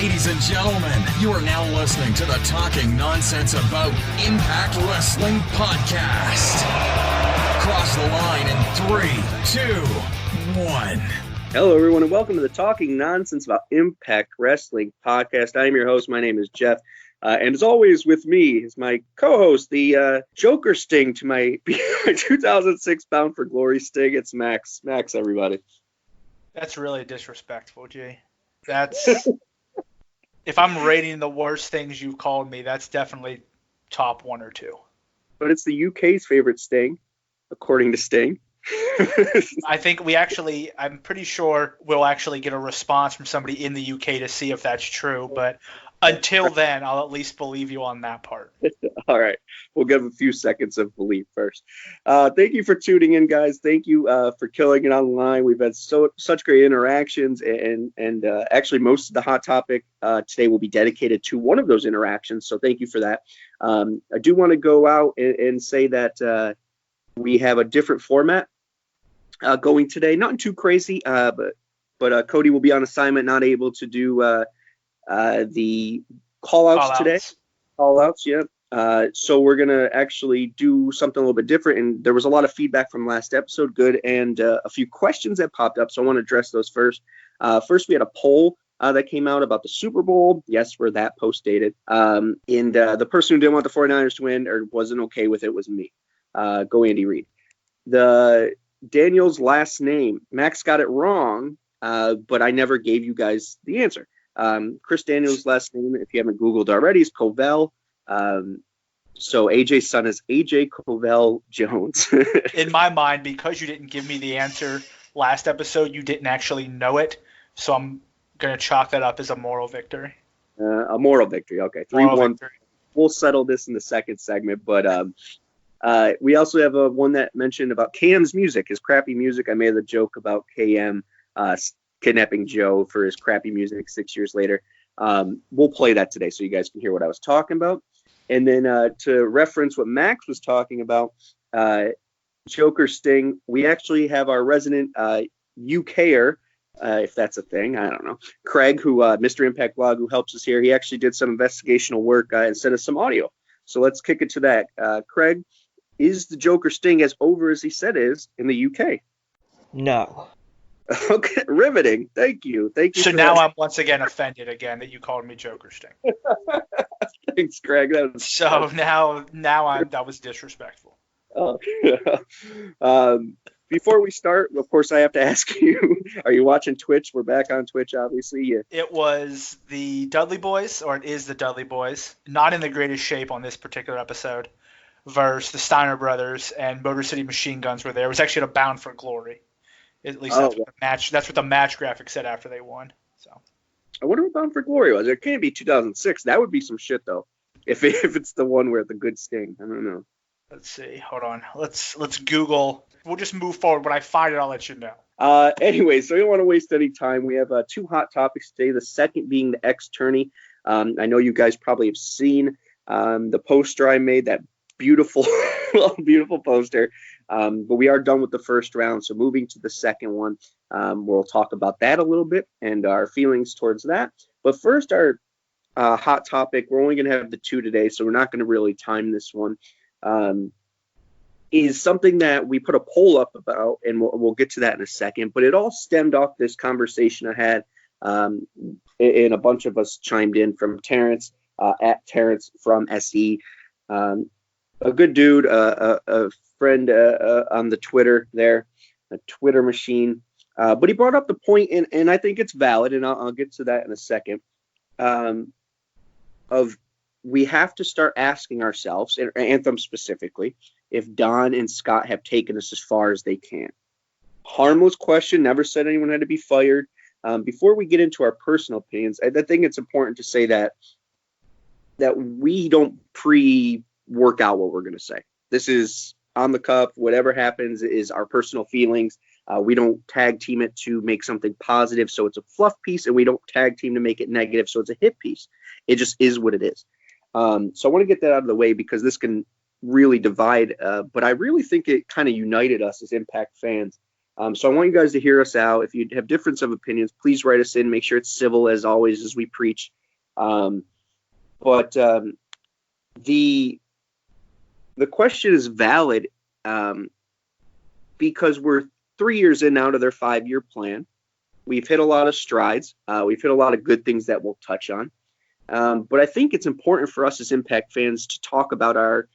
Ladies and gentlemen, you are now listening to the Talking Nonsense About Impact Wrestling podcast. Cross the line in 3, 2, 1. Hello, everyone, and welcome to the Talking Nonsense About Impact Wrestling podcast. I am your host. My name is Jeff. And as always, with me is my co-host, the Joker Sting to my 2006 Bound for Glory Sting. It's Max. Max, everybody. That's really disrespectful, G. That's... If I'm rating the worst things you've called me, that's definitely top 1 or 2. But it's the UK's favorite Sting, according to Sting. I think I'm pretty sure we'll actually get a response from somebody in the UK to see if that's true. But until then, I'll at least believe you on that part. All right. We'll give a few seconds of belief first. Thank you for tuning in, guys. Thank you for killing it online. We've had such great interactions, and actually most of the hot topic today will be dedicated to one of those interactions. So thank you for that. I do want to go out and say that we have a different format going today. Nothing too crazy, but Cody will be on assignment, not able to do the call-outs today. Call-outs, yeah. So we're going to actually do something a little bit different. And there was a lot of feedback from last episode, good, and a few questions that popped up. So I want to address those first. First, we had a poll that came out about the Super Bowl. Yes, we're that post-dated. And the person who didn't want the 49ers to win or wasn't okay with it was me. Go Andy Reid. The Daniel's last name, Max got it wrong, but I never gave you guys the answer. Chris Daniels' last name, if you haven't Googled already, is Covell. So AJ's son is AJ Covell Jones. In my mind, because you didn't give me the answer last episode, you didn't actually know it. So I'm going to chalk that up as a moral victory. A moral victory. Okay. 3-1. We'll settle this in the second segment. But we also have one that mentioned about KM's music, his crappy music. I made the joke about KM kidnapping Joe for his crappy music 6 years later. We'll play that today so you guys can hear what I was talking about. And then to reference what Max was talking about, Joker Sting, we actually have our resident UKer, if that's a thing, I don't know, Craig, who Mr. Impact Blog, who helps us here. He actually did some investigational work and sent us some audio. So let's kick it to that. Craig, is the Joker Sting as over as he said is in the UK? No. Okay, riveting. Thank you. So now I'm once again offended again that you called me Joker Sting. Thanks, Craig. That was disrespectful. Oh. Before we start, of course, I have to ask you: are you watching Twitch? We're back on Twitch, obviously. Yeah. It was the Dudley Boys, or it is the Dudley Boys, not in the greatest shape on this particular episode, versus the Steiner Brothers and Motor City Machine Guns were there. It was actually a Bound for Glory. At least that's what the match graphic said after they won. So I wonder what Bound for Glory was. It can't be 2006. That would be some shit though. If it's the one where the good Sting. I don't know. Let's see. Hold on. Let's Google. We'll just move forward. When I find it, I'll let you know. Anyway, so you don't want to waste any time. We have 2 hot topics today. The second being the ex-tourney. I know you guys probably have seen the poster I made, that beautiful, beautiful poster. But we are done with the first round. So moving to the second one, we'll talk about that a little bit and our feelings towards that. But first, our hot topic, we're only going to have the 2 today, so we're not going to really time this one, is something that we put a poll up about, and we'll get to that in a second. But it all stemmed off this conversation I had, and a bunch of us chimed in from Terrence, at Terrence from SE. A good dude, a friend on the Twitter there, a Twitter machine. But he brought up the point, and I think it's valid, and I'll get to that in a second, of we have to start asking ourselves, and Anthem specifically, if Don and Scott have taken us as far as they can. Harmless question, never said anyone had to be fired. Before we get into our personal opinions, I think it's important to say that we don't work out what we're going to say. This is on the cuff. Whatever happens is our personal feelings. We don't tag team it to make something positive, so it's a fluff piece, and we don't tag team to make it negative, so it's a hit piece. It just is what it is. So I want to get that out of the way because this can really divide, but I really think it kind of united us as Impact fans So I want you guys to hear us out. If you have difference of opinions, please write us in. Make sure it's civil as always as we preach. But the question is valid because we're 3 years in now to their 5-year plan. We've hit a lot of strides. We've hit a lot of good things that we'll touch on. But I think it's important for us as Impact fans to talk about our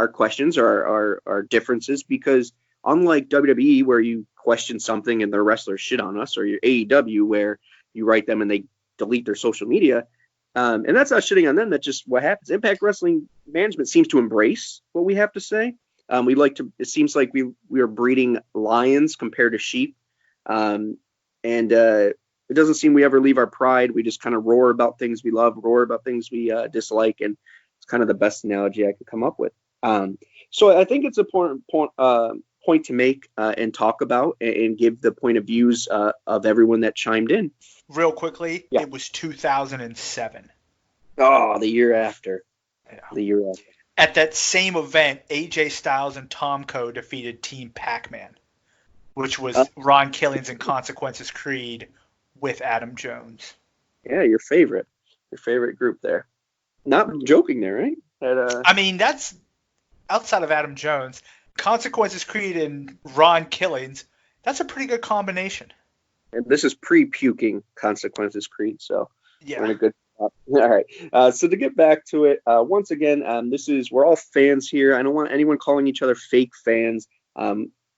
questions or our differences, because unlike WWE, where you question something and their wrestlers shit on us, or your AEW, where you write them and they delete their social media, and that's not shitting on them. That's just what happens. Impact Wrestling management seems to embrace what we have to say. It seems like we are breeding lions compared to sheep. It doesn't seem we ever leave our pride. We just kind of roar about things we love, roar about things we dislike, and it's kind of the best analogy I could come up with. So I think it's an important point to make and talk about and give the point of views of everyone that chimed in. Real quickly, Yeah. It was 2007. Oh, the year after. Yeah. The year after. At that same event, AJ Styles and Tomko defeated Team Pac-Man, which was Ron Killings and Consequences Creed with Adam Jones. Yeah, your favorite group there. Not joking there, right? I mean, that's outside of Adam Jones. Consequences Creed and Ron Killings, that's a pretty good combination. And this is pre-puking Consequences Creed, so Yeah. we're in a good spot. All right. So to get back to it, once again, we're all fans here. I don't want anyone calling each other fake fans.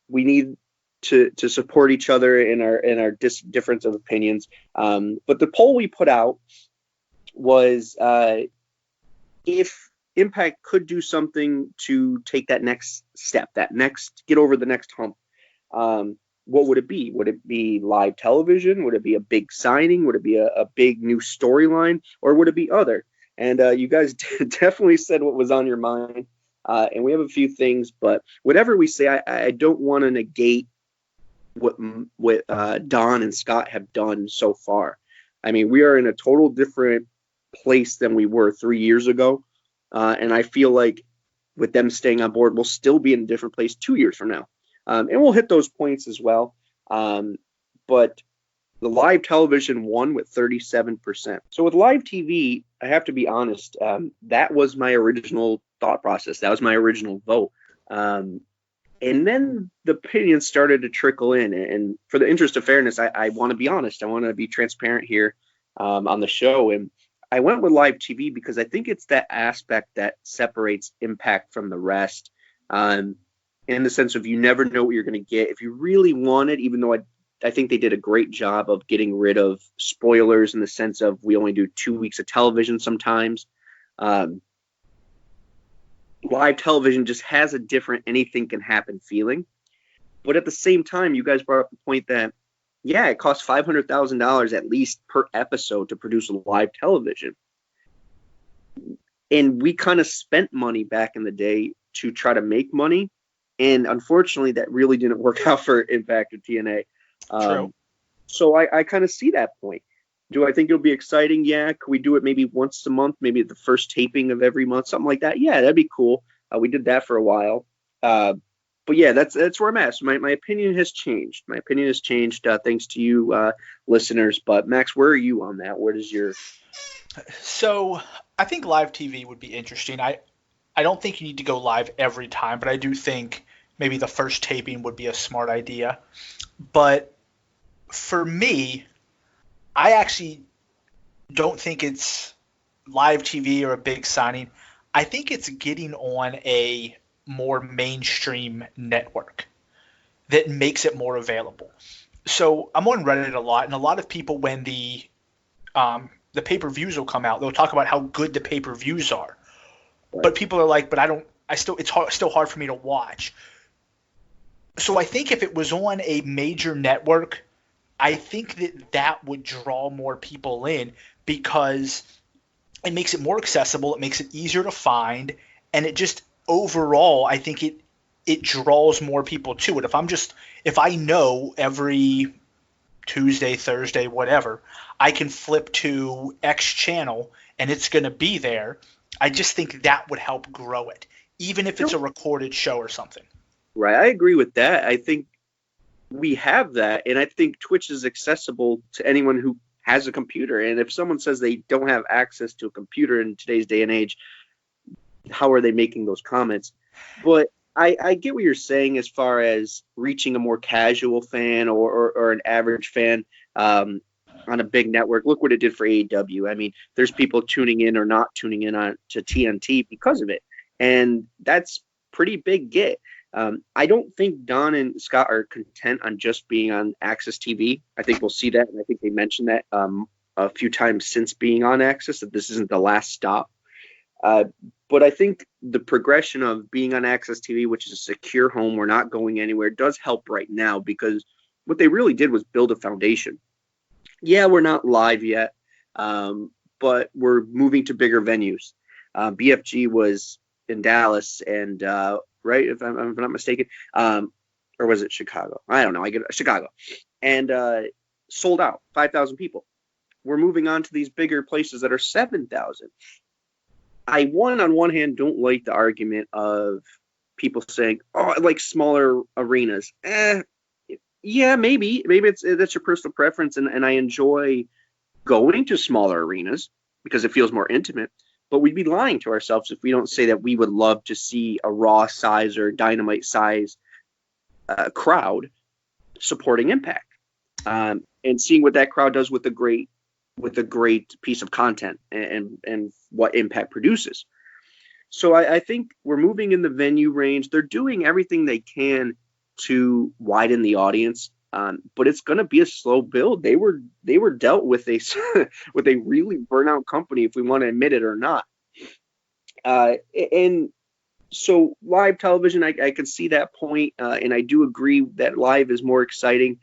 We need to support each other in our difference of opinions. But the poll we put out was if Impact could do something to take that next step, get over the next hump, what would it be? Would it be live television? Would it be a big signing? Would it be a big new storyline? Or would it be other? And you guys definitely said what was on your mind. And we have a few things, but whatever we say, I don't want to negate what Don and Scott have done so far. I mean, we are in a total different place than we were 3 years ago. And I feel like with them staying on board, we'll still be in a different place 2 years from now. And we'll hit those points as well. But the live television won with 37%. So with live TV, I have to be honest, that was my original thought process. That was my original vote. And then the opinions started to trickle in. And for the interest of fairness, I want to be honest. I want to be transparent here on the show. And I went with live TV because I think it's that aspect that separates Impact from the rest. In the sense of you never know what you're going to get. If you really want it, even though I think they did a great job of getting rid of spoilers in the sense of we only do 2 weeks of television sometimes. Live television just has a different anything can happen feeling. But at the same time, you guys brought up the point that, yeah, it costs $500,000 at least per episode to produce a live television. And we kind of spent money back in the day to try to make money. And unfortunately, that really didn't work out for Impact or TNA. True. So I kind of see that point. Do I think it'll be exciting? Yeah. Could we do it maybe once a month, maybe at the first taping of every month, something like that? Yeah, that'd be cool. We did that for a while. But yeah, that's where I'm at. So my opinion has changed. My opinion has changed thanks to you listeners. But Max, where are you on that? Where does your... So I think live TV would be interesting. I don't think you need to go live every time, but I do think maybe the first taping would be a smart idea. But for me, I actually don't think it's live TV or a big signing. I think it's getting on a more mainstream network that makes it more available. So I'm on Reddit a lot, and a lot of people, when the pay-per-views will come out, they'll talk about how good the pay-per-views are. Right. But people are like, but it's still hard for me to watch. So I think if it was on a major network, I think that would draw more people in because it makes it more accessible, it makes it easier to find, and it just overall, I think it draws more people to it. If I know every Tuesday, Thursday, whatever, I can flip to X channel and it's going to be there. I just think that would help grow it, even if it's a recorded show or something. Right. I agree with that. I think we have that, and I think Twitch is accessible to anyone who has a computer. And if someone says they don't have access to a computer in today's day and age, how are they making those comments? But I get what you're saying as far as reaching a more casual fan or an average fan on a big network. Look what it did for AEW. I mean, there's people tuning in or not tuning in on to TNT because of it, and that's pretty big get. I don't think Don and Scott are content on just being on Access TV. I think we'll see that, and I think they mentioned that a few times since being on Access, that this isn't the last stop. But I think the progression of being on Access TV, which is a secure home, we're not going anywhere, does help right now, because what they really did was build a foundation. Yeah, we're not live yet, but we're moving to bigger venues. BFG was in Dallas, and right, if I'm not mistaken, or was it Chicago? I don't know. I get Chicago, and sold out, 5,000 people. We're moving on to these bigger places that are 7,000. I, on one hand, don't like the argument of people saying, "Oh, I like smaller arenas." Yeah, maybe that's your personal preference, and I enjoy going to smaller arenas because it feels more intimate. But we'd be lying to ourselves if we don't say that we would love to see a Raw size or Dynamite size crowd supporting Impact, and seeing what that crowd does with a great piece of content and what Impact produces. So I think we're moving in the venue range. They're doing everything they can to widen the audience, but it's going to be a slow build. They were dealt with a with a really burnout company, if we want to admit it or not. And so live television, I can see that point, and I do agree that live is more exciting.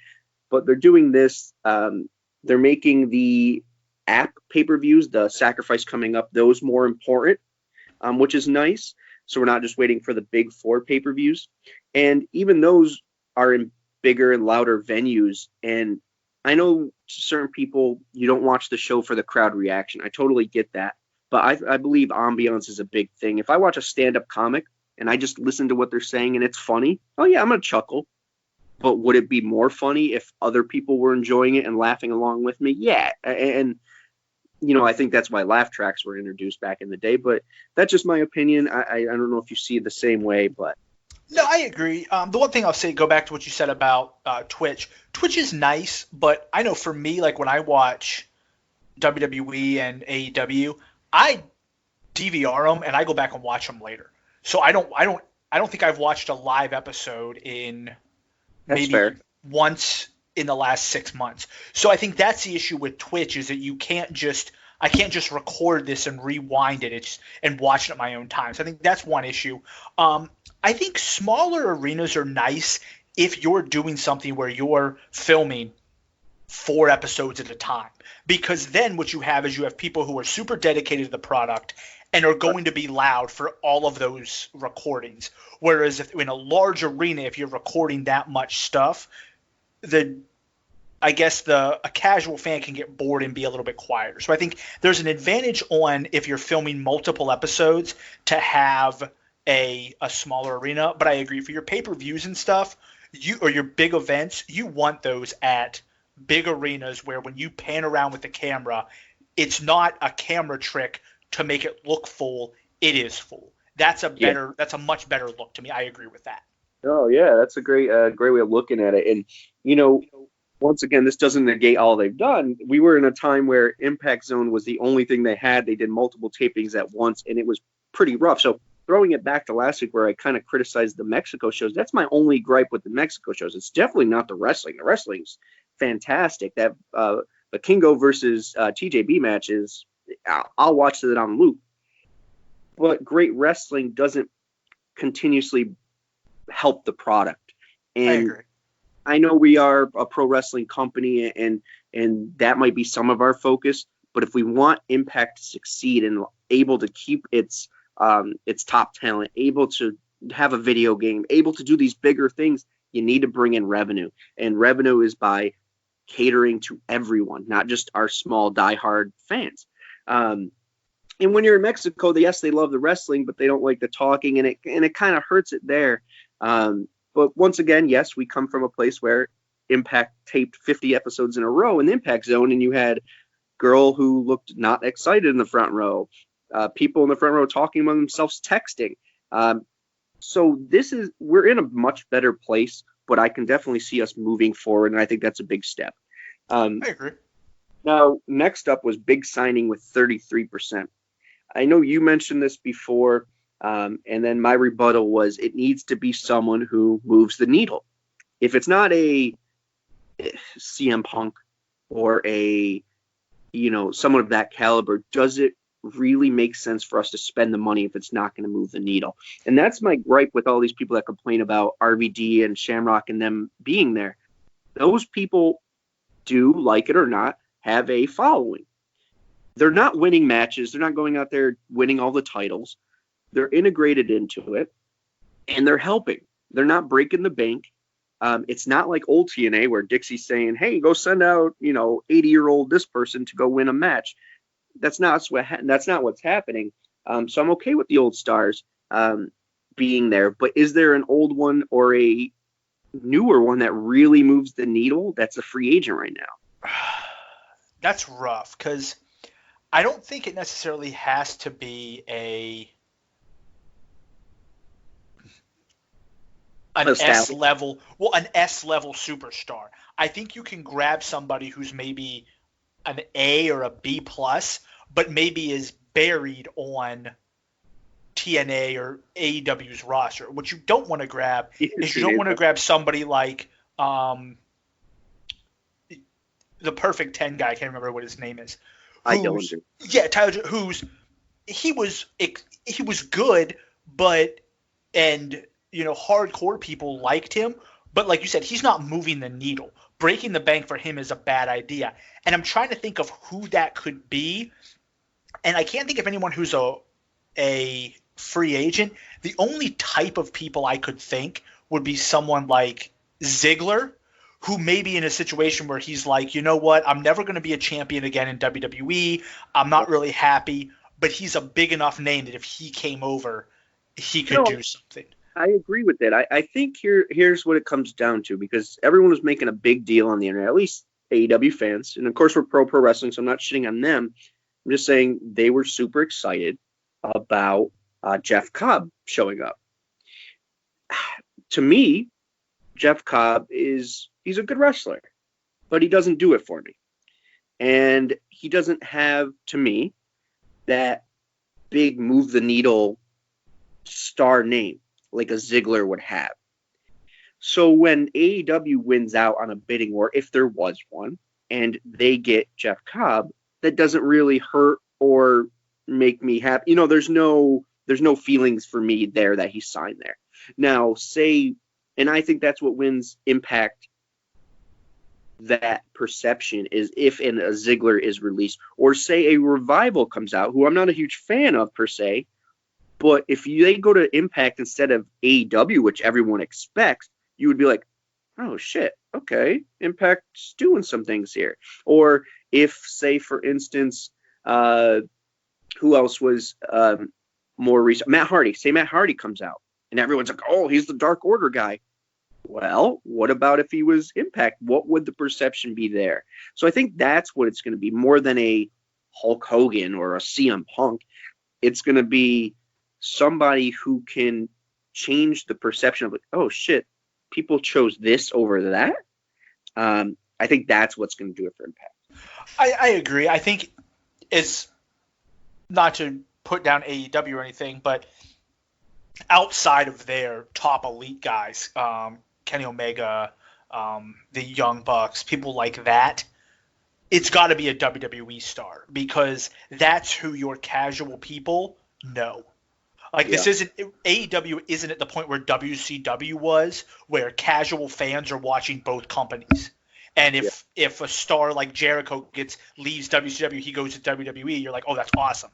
But they're doing this. They're making the app pay-per-views, the Sacrifice coming up, those more important, which is nice. So we're not just waiting for the big four pay-per-views. And even those are in bigger and louder venues. And I know certain people, you don't watch the show for the crowd reaction. I totally get that. But I believe ambiance is a big thing. If I watch a stand-up comic and I just listen to what they're saying and it's funny, oh yeah, I'm going to chuckle. But would it be more funny if other people were enjoying it and laughing along with me? Yeah. And I think that's why laugh tracks were introduced back in the day. But that's just my opinion. I don't know if you see it the same way, but. No, I agree. The one thing I'll say, go back to what you said about Twitch. Twitch is nice, but I know for me, like when I watch WWE and AEW, I DVR them and I go back and watch them later. So I don't think I've watched a live episode in maybe once in the last 6 months. So I think that's the issue with Twitch, is that I can't just record this and rewind it and watch it at my own time. So I think that's one issue. I think smaller arenas are nice if you're doing something where you're filming 4 episodes at a time, because then what you have is you have people who are super dedicated to the product and are going to be loud for all of those recordings. Whereas if in a large arena, if you're recording that much stuff, I guess a casual fan can get bored and be a little bit quieter. So I think there's an advantage on, if you're filming multiple episodes, to have a smaller arena. But I agree, for your pay-per-views and stuff, or your big events, you want those at big arenas where when you pan around with the camera, it's not a camera trick to make it look full. It is full. That's a much better look to me. I agree with that. Oh yeah, that's a great way of looking at it. And once again, this doesn't negate all they've done. We were in a time where Impact Zone was the only thing they had. They did multiple tapings at once, and it was pretty rough. So throwing it back to last week where I kind of criticized the Mexico shows, that's my only gripe with the Mexico shows. It's definitely not the wrestling. The wrestling's fantastic. That the Kingo versus TJB match is, I'll watch it on loop. But great wrestling doesn't continuously help the product. And I agree. I know we are a pro wrestling company, and that might be some of our focus. But if we want Impact to succeed and able to keep its top talent, able to have a video game, able to do these bigger things, you need to bring in revenue. And revenue is by catering to everyone, not just our small diehard fans. And when you're in Mexico, yes, they love the wrestling, but they don't like the talking, and it kind of hurts it there. But once again, yes, we come from a place where Impact taped 50 episodes in a row in the Impact Zone, and you had girl who looked not excited in the front row, people in the front row talking among themselves, texting. So we're in a much better place, but I can definitely see us moving forward, and I think that's a big step. I agree. Now, next up was big signing with 33%. I know you mentioned this before, and then my rebuttal was it needs to be someone who moves the needle. If it's not a CM Punk or a, someone of that caliber, does it really make sense for us to spend the money if it's not going to move the needle? And that's my gripe with all these people that complain about RVD and Shamrock and them being there. Those people do, like it or not, have a following. They're not winning matches. They're not going out there winning all the titles. They're integrated into it, and they're helping. They're not breaking the bank. It's not like old TNA where Dixie's saying, hey, go send out, 80-year-old this person to go win a match. That's not what's happening. So I'm okay with the old stars being there. But is there an old one or a newer one that really moves the needle that's a free agent right now? That's rough because I don't think it necessarily has to be an S level superstar. I think you can grab somebody who's maybe an A or a B plus, but maybe is buried on TNA or AEW's roster. What you don't want to grab is you don't want to grab somebody like the Perfect 10 guy. I can't remember what his name is. Tyler. Yeah, Tyler. He was good, but hardcore people liked him. But like you said, he's not moving the needle. Breaking the bank for him is a bad idea. And I'm trying to think of who that could be, and I can't think of anyone who's a free agent. The only type of people I could think would be someone like Ziggler, who may be in a situation where he's like, you know what, I'm never going to be a champion again in WWE. I'm not really happy, but he's a big enough name that if he came over, he could do something. I agree with that. I think here's what it comes down to, because everyone was making a big deal on the internet, at least AEW fans. And of course, we're pro wrestling, so I'm not shitting on them. I'm just saying they were super excited about Jeff Cobb showing up. To me, Jeff Cobb he's a good wrestler, but he doesn't do it for me. And he doesn't have, to me, that big move the needle star name like a Ziggler would have. So when AEW wins out on a bidding war, if there was one, and they get Jeff Cobb, that doesn't really hurt or make me happy. There's no feelings for me there that he signed there. Now, and I think that's what wins Impact that perception is if a Ziggler is released, or say a Revival comes out, who I'm not a huge fan of per se, but if they go to Impact instead of AEW, which everyone expects, you would be like, oh shit, okay, Impact's doing some things here. Or if, say, for instance, who else was more recent? Matt Hardy. Say Matt Hardy comes out, and everyone's like, oh, he's the Dark Order guy. Well, what about if he was Impact? What would the perception be there? So I think that's what it's going to be, more than a Hulk Hogan or a CM Punk. It's going to be somebody who can change the perception of, like, oh shit, people chose this over that. I think that's what's going to do it for Impact. I agree. I think it's not to put down AEW or anything, but outside of their top elite guys, Kenny Omega, the Young Bucks, people like that, it's got to be a WWE star, because that's who your casual people know. This isn't AEW isn't at the point where WCW was, where casual fans are watching both companies. And if a star like Jericho leaves WCW, he goes to WWE, you're like, oh, that's awesome.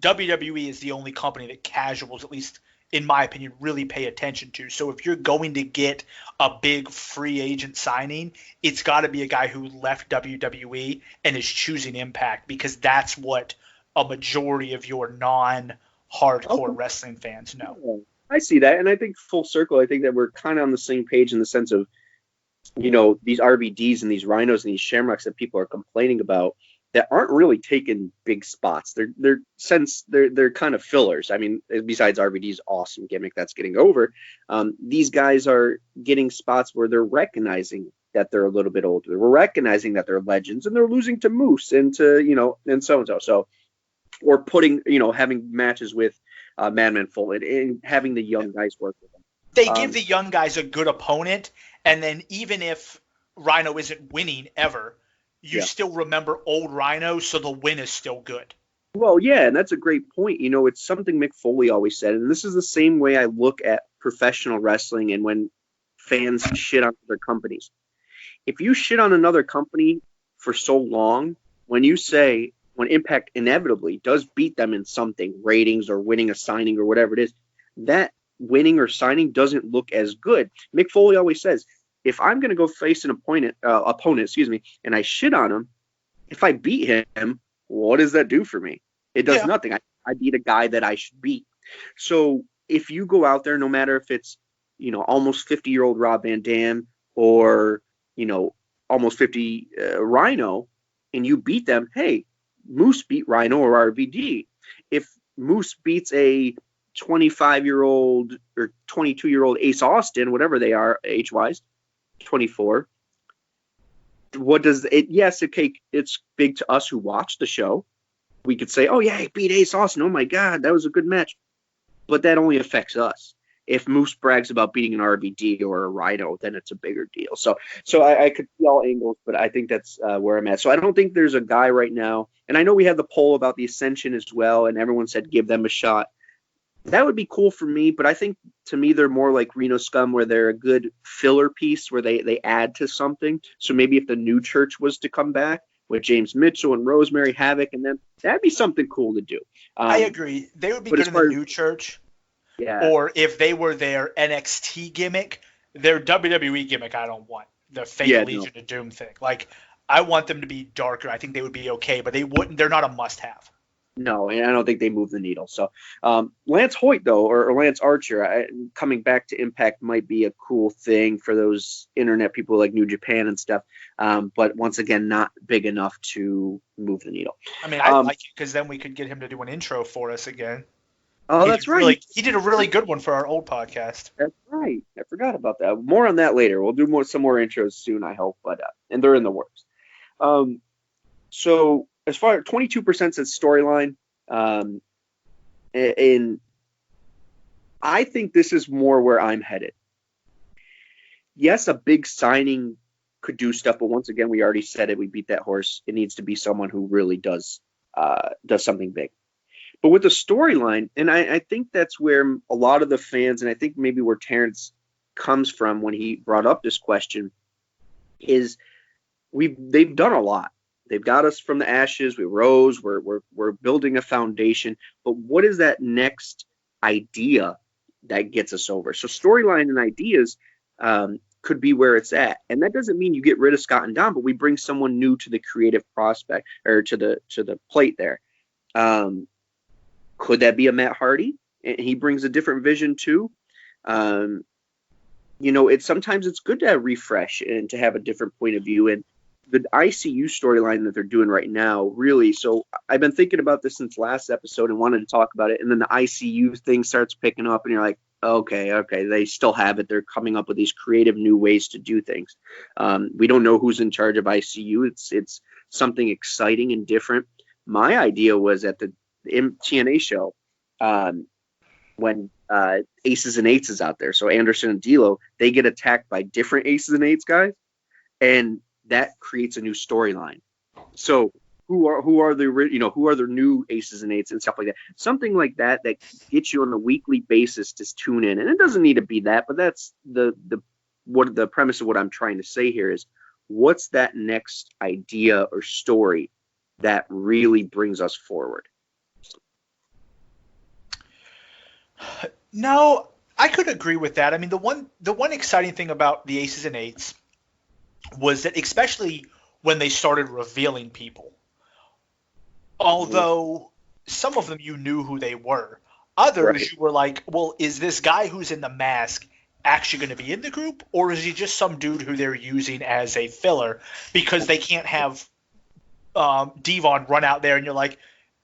WWE is the only company that casuals, at least in my opinion, really pay attention to. So if you're going to get a big free agent signing, it's got to be a guy who left WWE and is choosing Impact, because that's what a majority of your non-hardcore wrestling fans know. I see that, and I think full circle, I think that we're kind of on the same page in the sense of these RVDs and these Rhinos and these Shamrocks that people are complaining about that aren't really taking big spots. They're kind of fillers. I mean, besides RVD's awesome gimmick that's getting over, these guys are getting spots where they're recognizing that they're a little bit older. We're recognizing that they're legends and they're losing to Moose and to, and so. So, or putting, having matches with Madman Fulton and having the young guys work with them. They give the young guys a good opponent, and then even if Rhino isn't winning ever, you still remember old Rhino, so the win is still good. Well, yeah, and that's a great point. It's something Mick Foley always said, and this is the same way I look at professional wrestling and when fans shit on other companies. If you shit on another company for so long, when Impact inevitably does beat them in something, ratings or winning a signing or whatever it is, that winning or signing doesn't look as good. Mick Foley always says, if I'm going to go face an opponent, and I shit on him, if I beat him, what does that do for me? It does nothing. I beat a guy that I should beat. So if you go out there, no matter if it's, almost 50-year-old Rob Van Dam or, almost 50 Rhino, and you beat them, hey, Moose beat Rhino or RVD. If Moose beats a 25-year-old or 22-year-old Ace Austin, whatever they are age-wise, 24. What does it? Yes, it's big to us who watch the show. We could say, "Oh yeah, he beat Ace Austin. Oh my God, that was a good match." But that only affects us. If Moose brags about beating an RVD or a Rhino, then it's a bigger deal. So I could see all angles, but I think that's where I'm at. So I don't think there's a guy right now. And I know we had the poll about the Ascension as well, and everyone said give them a shot. That would be cool for me, but I think to me they're more like Reno Scum, where they're a good filler piece where they add to something. So maybe if the New Church was to come back with James Mitchell and Rosemary Havoc, and then that'd be something cool to do. I agree. They would be good in the New Church. Yeah. Or if they were their NXT gimmick, their WWE gimmick, I don't want the fake Legion of Doom thing. Like, I want them to be darker. I think they would be okay, but they're not a must-have. No, and I don't think they move the needle. So Lance Hoyt, though, or Lance Archer, coming back to Impact might be a cool thing for those internet people like New Japan and stuff. But once again, not big enough to move the needle. I mean, I like it because then we could get him to do an intro for us again. Oh, that's right. He did a really good one for our old podcast. That's right. I forgot about that. More on that later. We'll do some more intros soon, I hope. But and they're in the works. So as far as 22% says storyline, and I think this is more where I'm headed. Yes, a big signing could do stuff, but once again, we already said it. We beat that horse. It needs to be someone who really does something big. But with the storyline, and I think that's where a lot of the fans, and I think maybe where Terrence comes from when he brought up this question, is they've done a lot. They've got us from the ashes. We rose. We're building a foundation. But what is that next idea that gets us over? So storyline and ideas could be where it's at, and that doesn't mean you get rid of Scott and Dom, but we bring someone new to the creative prospect or to the plate there. Could that be a Matt Hardy? And he brings a different vision too. Sometimes it's good to refresh and to have a different point of view. And the ICU storyline that they're doing right now, really. So I've been thinking about this since last episode and wanted to talk about it. And then the ICU thing starts picking up, and you're like, okay, they still have it. They're coming up with these creative new ways to do things. We don't know who's in charge of ICU. It's something exciting and different. My idea was at the TNA show when Aces and Eights is out there. So Anderson and D'Lo, they get attacked by different Aces and Eights guys, and that creates a new storyline. So who are the new Aces and Eights and stuff like that? Something like that gets you on a weekly basis to tune in. And it doesn't need to be that, but that's the premise of what I'm trying to say here is, what's that next idea or story that really brings us forward? No, I could agree with that. I mean, the one exciting thing about the Aces and Eights was that, especially when they started revealing people, although some of them you knew who they were, others you were like, well, is this guy who's in the mask actually going to be in the group, or is he just some dude who they're using as a filler because they can't have Devon run out there and you're like,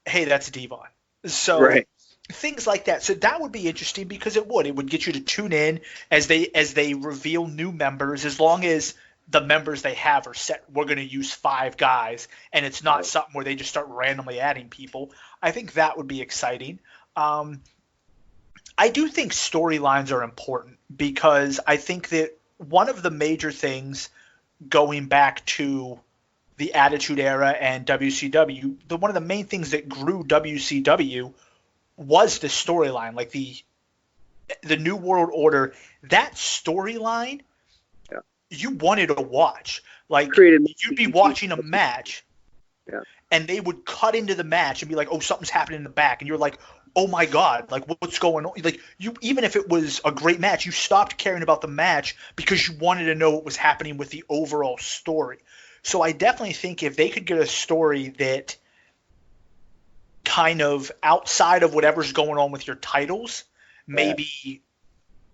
hey, that's Devon. So Right. things like that. So that would be interesting because it would get you to tune in as they reveal new members, as long as the members they have are set. We're going to use 5 guys, and it's not something where they just start randomly adding people. I think that would be exciting. I do think storylines are important because I think that one of the major things going back to the Attitude Era and WCW, one of the main things that grew WCW was the storyline, like the New World Order. That storyline, Yeah. you wanted to watch. Like Created you'd be watching a match, Yeah. and they would cut into the match and be like, "Oh, something's happening in the back," and you're like, "Oh my god, like what's going on?" Like you, even if it was a great match, you stopped caring about the match because you wanted to know what was happening with the overall story. So I definitely think if they could get a story that kind of outside of whatever's going on with your titles, maybe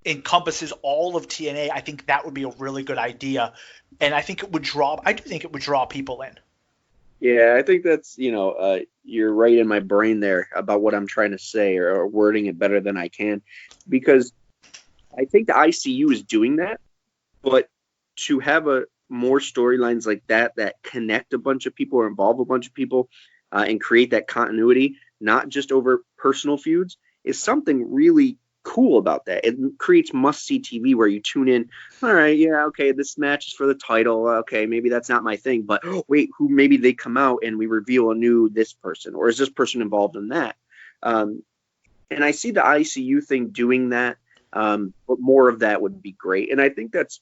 encompasses all of TNA, I think that would be a really good idea. And I think it would I do think it would draw people in. Yeah, I think that's, you're right in my brain there about what I'm trying to say, or wording it better than I can, because I think the ICU is doing that, but to have more storylines like that connect a bunch of people or involve a bunch of people and create that continuity, not just over personal feuds, is something really cool about that. It creates must-see TV where you tune in. All right, yeah, okay, this match is for the title. Okay, maybe that's not my thing, but wait, maybe they come out and we reveal a new this person, or is this person involved in that? And I see the ICU thing doing that, but more of that would be great. And I think that's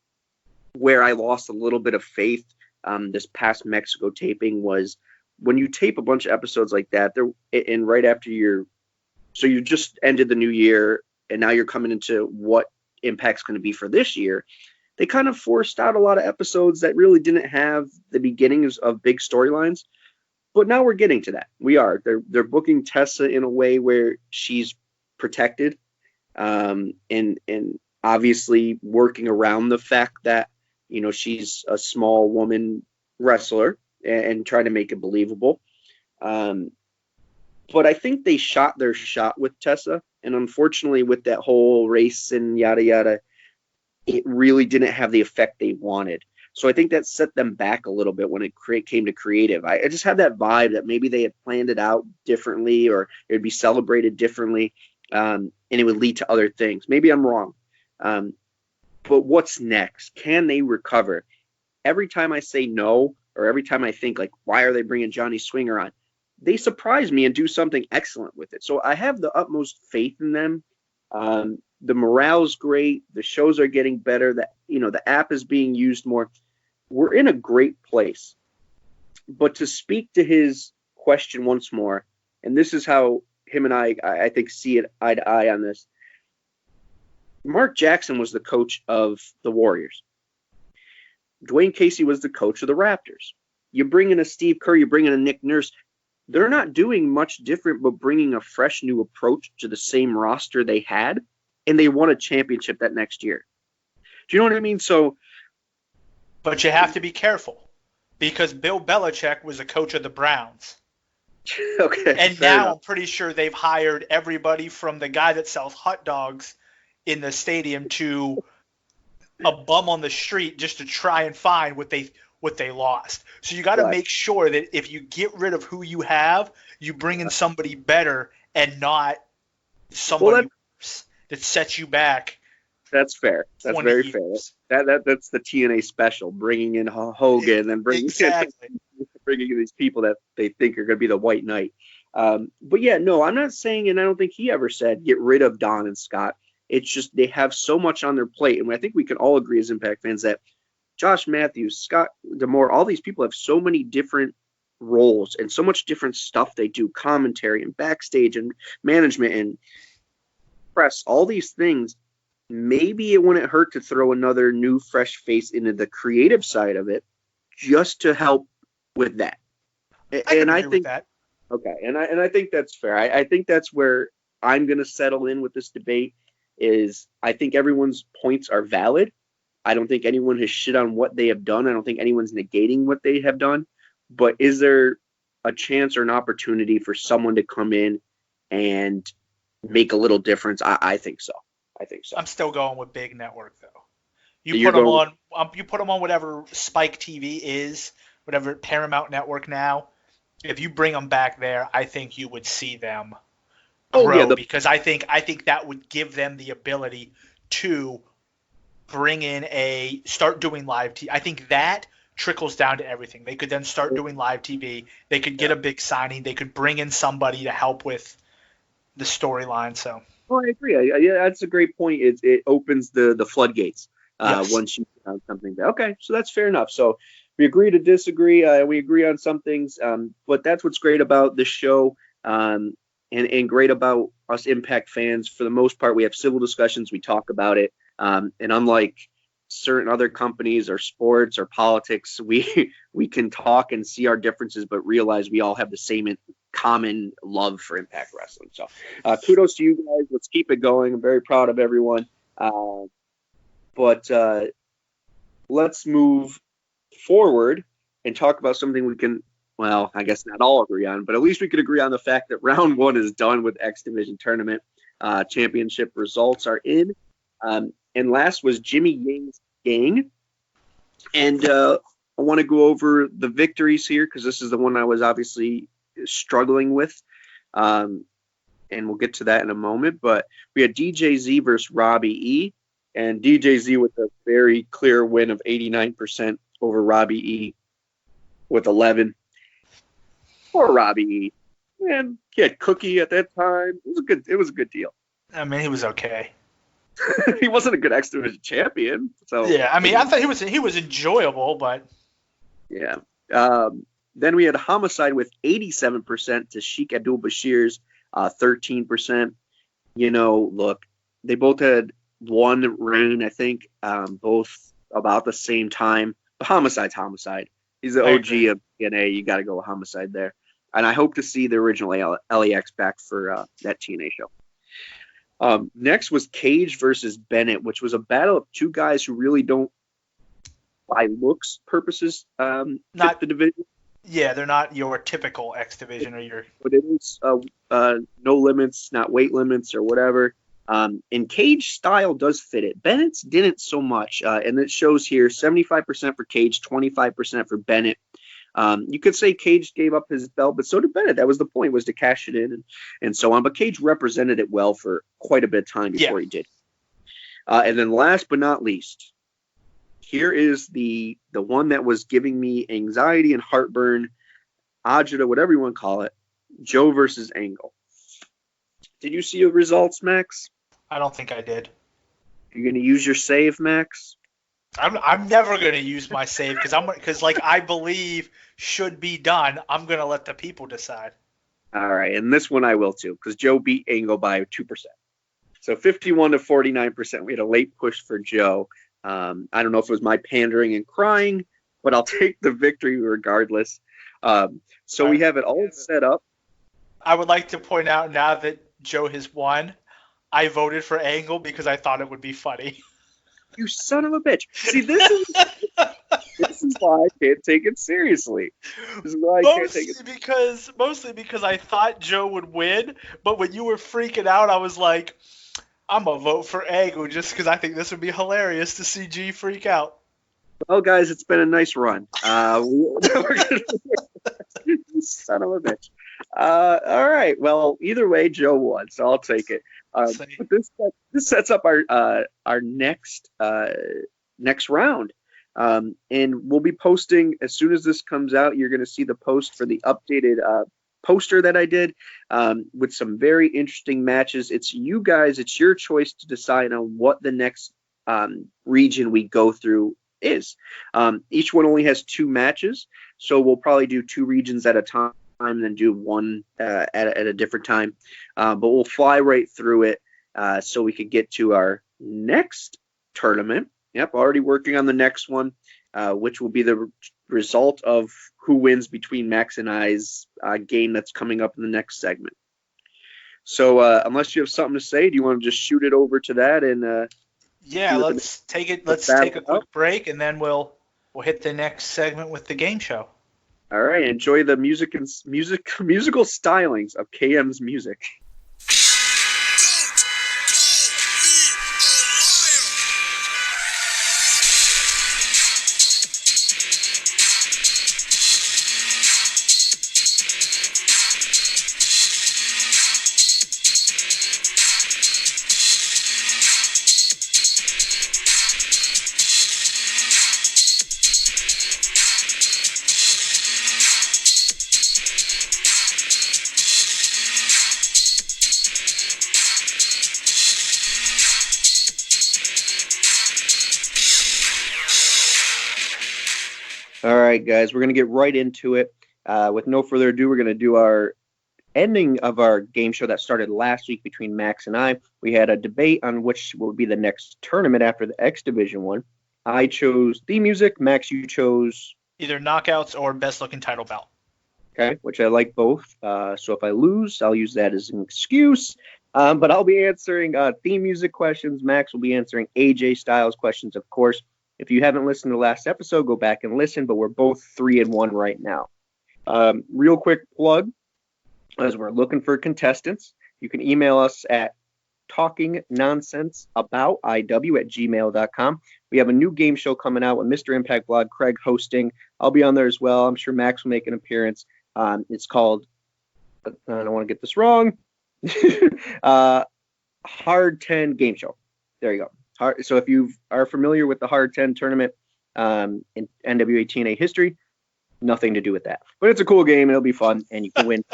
where I lost a little bit of faith this past Mexico taping, was when you tape a bunch of episodes like that, and right after so you just ended the new year, and now you're coming into what Impact's going to be for this year. They kind of forced out a lot of episodes that really didn't have the beginnings of big storylines. But now we're getting to that. We are. They're booking Tessa in a way where she's protected, and obviously working around the fact that she's a small woman wrestler, and trying to make it believable. But I think they shot their shot with Tessa, and unfortunately with that whole race and yada yada, it really didn't have the effect they wanted. So I think that set them back a little bit when it came to creative. I just had that vibe that maybe they had planned it out differently, or it would be celebrated differently, and it would lead to other things. Maybe I'm wrong. But what's next? Can they recover? Every time I say no, or every time I think, like, why are they bringing Johnny Swinger on? They surprise me and do something excellent with it. So I have the utmost faith in them. The morale's great. The shows are getting better. The app is being used more. We're in a great place. But to speak to his question once more, and this is how him and I think, see it eye to eye on this. Mark Jackson was the coach of the Warriors. Dwayne Casey was the coach of the Raptors. You bring in a Steve Kerr, you bring in a Nick Nurse. They're not doing much different but bringing a fresh new approach to the same roster they had, and they won a championship that next year. Do you know what I mean? But you have to be careful, because Bill Belichick was a coach of the Browns. Okay. And now I'm pretty sure they've hired everybody from the guy that sells hot dogs in the stadium to a bum on the street just to try and find what they lost. So you got to make sure that if you get rid of who you have, you bring in somebody better and not somebody that sets you back. That's fair. That's very years. Fair. That's the TNA special, bringing in Hogan and bringing in these people that they think are going to be the White Knight. But yeah, no, I'm not saying, and I don't think he ever said, get rid of Don and Scott. It's just they have so much on their plate, and I think we can all agree as Impact fans that Josh Matthews, Scott D'Amore, all these people have so many different roles and so much different stuff they do, commentary and backstage and management and press, all these things. Maybe it wouldn't hurt to throw another new, fresh face into the creative side of it, just to help with that. I think with that. Okay, and I think that's fair. I think that's where I'm going to settle in with this debate. is I think everyone's points are valid. I don't think anyone has shit on what they have done. I don't think anyone's negating what they have done. But is there a chance or an opportunity for someone to come in and make a little difference? I think so. I think so. I'm still going with big network though. You You're put them going- on. You put them on whatever Spike TV is, whatever Paramount Network now. If you bring them back there, I think you would see them grow because I think that would give them the ability to bring in start doing live TV. I think that trickles down to everything. They could then start doing live TV. They could get a big signing. They could bring in somebody to help with the storyline. So. Oh, I agree. Yeah, that's a great point. It opens the floodgates once you have something. Okay, so that's fair enough. So we agree to disagree. We agree on some things, but that's what's great about this show, and great about us Impact fans. For the most part, we have civil discussions. We talk about it, and unlike certain other companies or sports or politics, we can talk and see our differences, but realize we all have the same common love for Impact Wrestling. So kudos to you guys. Let's keep it going. I'm very proud of everyone. But let's move forward and talk about something we can, well, I guess not all agree on, but at least we could agree on the fact that round one is done with X Division tournament. Championship results are in. And last was Jimmy Yang's gang. And I want to go over the victories here because this is the one I was obviously struggling with. And we'll get to that in a moment. But we had DJZ versus Robbie E. And DJZ with a very clear win of 89% over Robbie E. with 11. Poor Robbie E. Man, he had Cookie at that time. It was a good deal. I mean, he was okay. He wasn't a good X Division champion. So yeah, I mean, I thought he was enjoyable, but yeah. Then we had Homicide with 87% to Sheik Abdul Bashir's 13%. You know, look, they both had one reign, I think, both about the same time. But Homicide's Homicide. He's the OG of TNA. You got to go with Homicide there. And I hope to see the original LAX back for that TNA show. Next was Cage versus Bennett, which was a battle of two guys who really don't, by looks purposes, fit the division. Yeah, they're not your typical X Division or your. But it is no limits, not weight limits or whatever. And Cage style does fit it. Bennett's didn't so much, and it shows here 75% for Cage, 25% for Bennett. You could say Cage gave up his belt, but so did Bennett. That was the point, was to cash it in and so on. But Cage represented it well for quite a bit of time before he did. And then last but not least, here is the one that was giving me anxiety and heartburn, agita, whatever you want to call it, Joe versus Angle. Did you see the results, Max? I don't think I did. You're going to use your save, Max? I'm never going to use my save because like I believe should be done. I'm going to let the people decide. All right, and this one I will too because Joe beat Angle by 2%. So 51 to 49%. We had a late push for Joe. I don't know if it was my pandering and crying, but I'll take the victory regardless. So we have it all set up. I would like to point out now that Joe has won, I voted for Angle because I thought it would be funny. You son of a bitch. See, this is why I can't take it seriously. This is why I can't take it. Mostly because I thought Joe would win, but when you were freaking out, I was like, I'm going to vote for Angle just because I think this would be hilarious to see G freak out. Well, guys, it's been a nice run. Son of a bitch. All right. Well, either way, Joe won, so I'll take it. But this sets up our next round, and we'll be posting as soon as this comes out. You're going to see the post for the updated poster that I did with some very interesting matches. It's you guys. It's your choice to decide on what the next region we go through is. Each one only has 2 matches, so we'll probably do 2 regions at a time and then do one at a different time. But we'll fly right through it so we could get to our next tournament. Yep, already working on the next one, which will be the result of who wins between Max and I's game that's coming up in the next segment. So unless you have something to say, do you want to just shoot it over to that and Yeah, see what let's take it. let's Let's battle take a it out? quick break, and then we'll hit the next segment with the game show. All right, enjoy the musical stylings of KM's music. All right, guys, we're going to get right into it. With no further ado, we're going to do our ending of our game show that started last week between Max and I. We had a debate on which will be the next tournament after the X Division one. I chose theme music. Max, you chose Either knockouts or best looking title belt. okay, which I like both. So if I lose, I'll use that as an excuse. But I'll be answering theme music questions. Max will be answering AJ Styles questions, of course. If you haven't listened to the last episode, go back and listen. But we're both 3-1 right now. Real quick plug, as we're looking for contestants, you can email us at talkingnonsenseabouTIW@gmail.com. We have a new game show coming out with Mr. Impact Blog, Craig hosting. I'll be on there as well. I'm sure Max will make an appearance. It's called, I don't want to get this wrong, Hard 10 Game Show. There you go. So if you are familiar with the Hard 10 tournament in NWA TNA history, nothing to do with that. But it's a cool game. It'll be fun, and you can win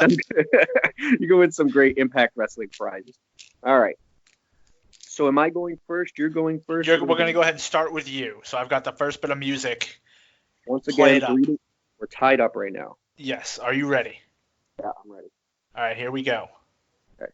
some great Impact Wrestling prizes. All right. So am I going first? You're going first? We're going to go ahead and start with you. So I've got the first bit of music. Once again, we're tied up right now. Yes. Are you ready? Yeah, I'm ready. All right, here we go. Okay.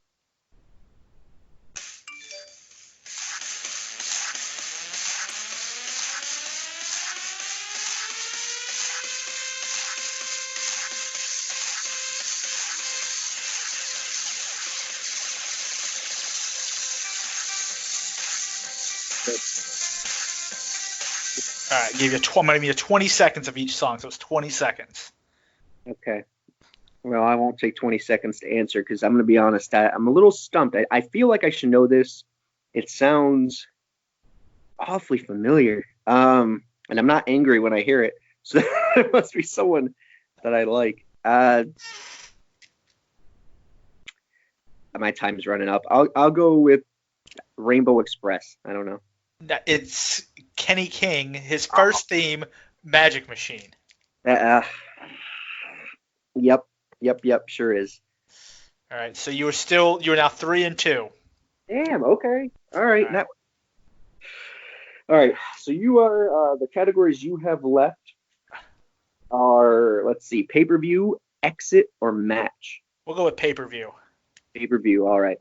All right, give you I'm going to give you 20 seconds of each song, so it's 20 seconds. Okay. Well, I won't take 20 seconds to answer because I'm going to be honest. I'm a little stumped. I feel like I should know this. It sounds awfully familiar. And I'm not angry when I hear it. So it must be someone that I like. My time's running up. I'll go with Rainbow Express. I don't know. It's Kenny King, his first theme, Magic Machine. Yep, sure is. All right, so you're now 3-2. Damn, okay. All right. All right, so you are, the categories you have left are, let's see, pay-per-view, exit, or match. We'll go with pay-per-view. Pay-per-view, all right.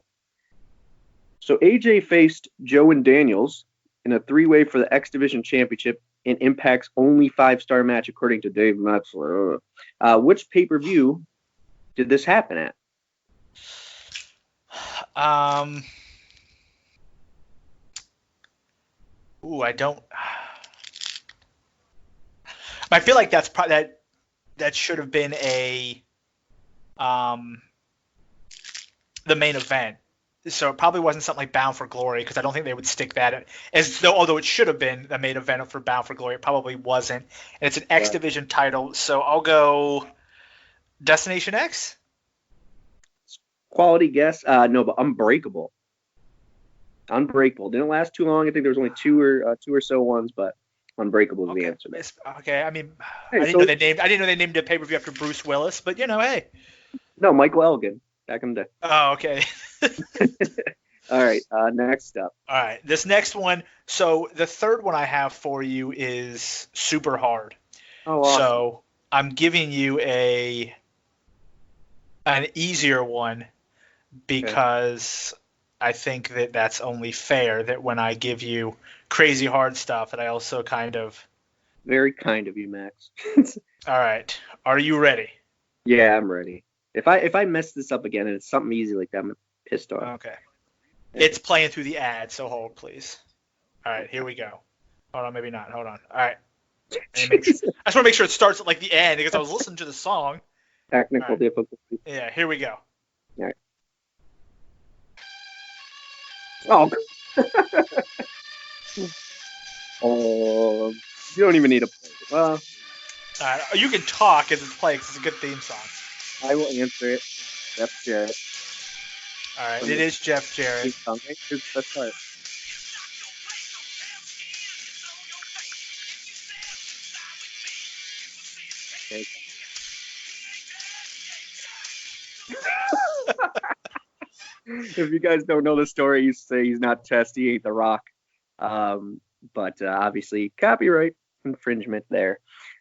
So AJ faced Joe and Daniels in a three-way for the X Division Championship in Impact's only 5-star match, according to Dave Metzler. Which pay-per-view did this happen at? I don't. I feel like that's probably that should have been the main event. So it probably wasn't something like Bound for Glory, because I don't think they would stick that in, although it should have been the main event for Bound for Glory. It probably wasn't. And it's an X Division title, so I'll go Destination X. Quality guess? No, but Unbreakable. Unbreakable. Didn't last too long. I think there was only two or so ones, but Unbreakable is the answer. Okay, I mean, Hey, I didn't know they named a pay-per-view after Bruce Willis, but hey. No, Michael Elgin. Back in the day. Oh, okay. All right, next up. All right, this next one. So the third one I have for you is super hard. Oh, awesome. So I'm giving you an easier one because I think that that's only fair, that when I give you crazy hard stuff, that I also kind of. Very kind of you, Max. All right, are you ready? Yeah, I'm ready. If I mess this up again and it's something easy like that, I'm gonna pissed off. Okay. It's playing through the ad, so hold, please. All right, here we go. Hold on, maybe not. Hold on. All right. I just want to make sure it starts at like the end because I was listening to the song. Technical Right. difficulty. Yeah, here we go. All right. Oh. Oh, you don't even need to play. Well, All right, you can talk as it's playing because it's a good theme song. I will answer it. Jeff Jarrett. All right, it is Jeff Jarrett. Let's start. Okay. If you guys don't know the story, you say he's not Testy, he ain't The Rock. But obviously, copyright infringement there.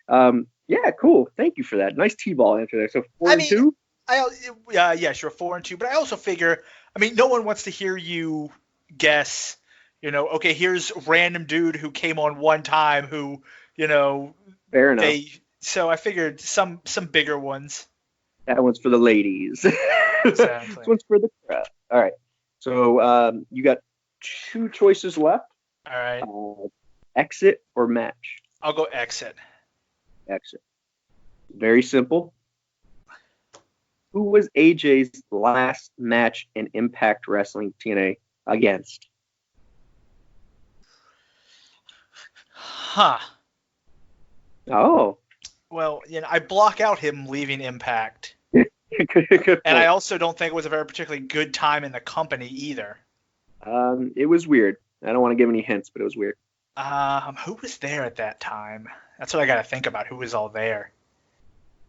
Yeah, cool. Thank you for that. Nice T-ball answer there. So 4-2? Yeah, sure, 4-2. But I also figure, no one wants to hear you guess, okay, here's a random dude who came on one time who, Fair enough. So I figured some bigger ones. That one's for the ladies. Exactly. This one's for the crowd. All right. So you got 2 choices left. All right. Exit or match? I'll go exit. Exit. Very simple. Who was AJ's last match in Impact Wrestling TNA against? Huh. Oh. Well, I block out him leaving Impact. Good And I also don't think it was a very particularly good time in the company either. It was weird. I don't want to give any hints, but it was weird. Who was there at that time? That's what I got to think about. Who was all there?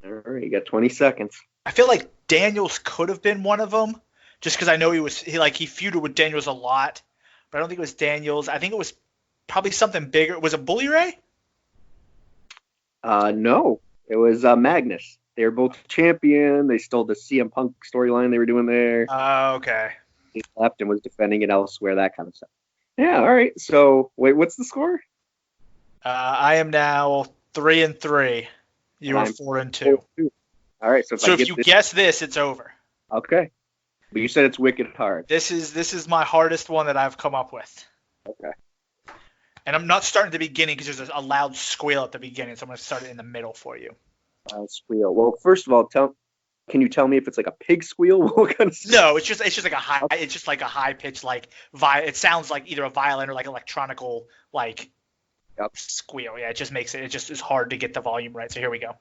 All right, you got 20 seconds. I feel like Daniels could have been one of them, just because I know he feuded with Daniels a lot, but I don't think it was Daniels. I think it was probably something bigger. Was it Bully Ray? No, it was Magnus. They were both champion. They stole the CM Punk storyline they were doing there. Okay. He left and was defending it elsewhere, that kind of stuff. Yeah, all right. So, wait, what's the score? I am now 3-3. You are 4-2. All right. So if you guess this, it's over. Okay. But you said it's wicked hard. This is my hardest one that I've come up with. Okay. And I'm not starting at the beginning because there's a loud squeal at the beginning, so I'm going to start it in the middle for you. Squeal. Well, first of all, can you tell me if it's like a pig squeal? What kind of No, it's just like a high. It's just like a high pitch, like it sounds like either a violin or like electronical squeal. Yeah, it just makes it. It just is hard to get the volume right. So here we go.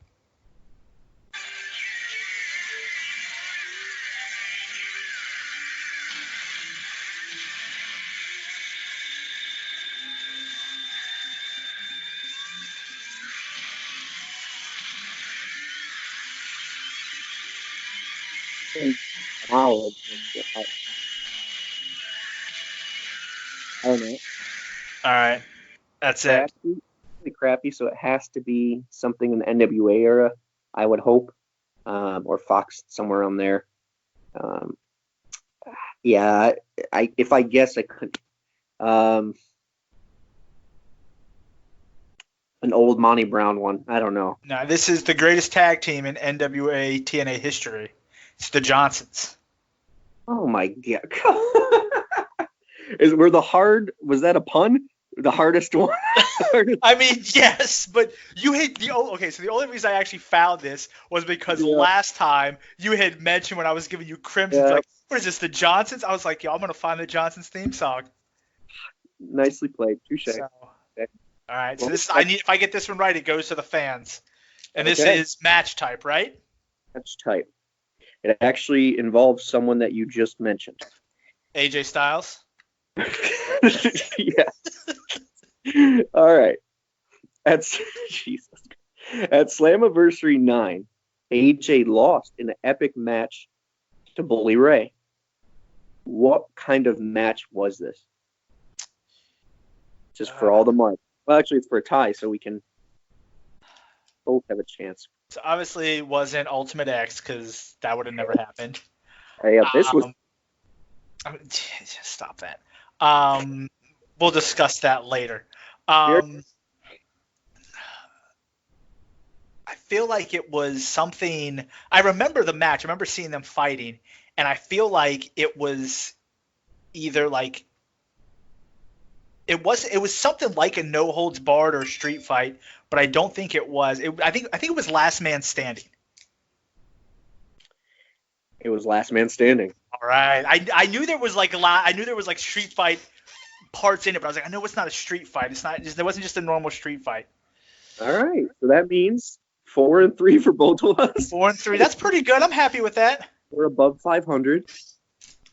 I don't know. All right, that's it. Really crappy, so it has to be something in the NWA era, I would hope, or Fox, somewhere on there. Yeah, if I guess I could. An old Monty Brown one. I don't know. No, this is the greatest tag team in NWA TNA history. It's the Johnsons. Oh my god! Was that a pun? The hardest one? Yes, but you hit okay, so the only reason I actually found this was because last time you had mentioned when I was giving you Crimson, like, what is this, the Johnsons? I was like, I'm going to find the Johnsons theme song. Nicely played. Touche. So, okay. All right, so if I get this one right, it goes to the fans. And this is match type, right? Match type. It actually involves someone that you just mentioned. AJ Styles? Yeah. All right. At Slammiversary 9, AJ lost in an epic match to Bully Ray. What kind of match was this? Just for all the marks. Well, actually, it's for a tie, so we can both have a chance. So obviously it wasn't Ultimate X because that would have never happened. Yeah, this was. Stop that. We'll discuss that later. I feel like it was something. I remember the match. I remember seeing them fighting, and I feel like it was either like it was something like a no holds barred or street fight, but I don't think it was. I think it was last man standing. It was last man standing. All right, I knew there was like a lot. I knew there was like street fight parts in it, but I was like, I know it's not a street fight. It's not. It wasn't just a normal street fight. All right, so that means 4-3 for both of us. 4-3. That's pretty good. I'm happy with that. We're above 500.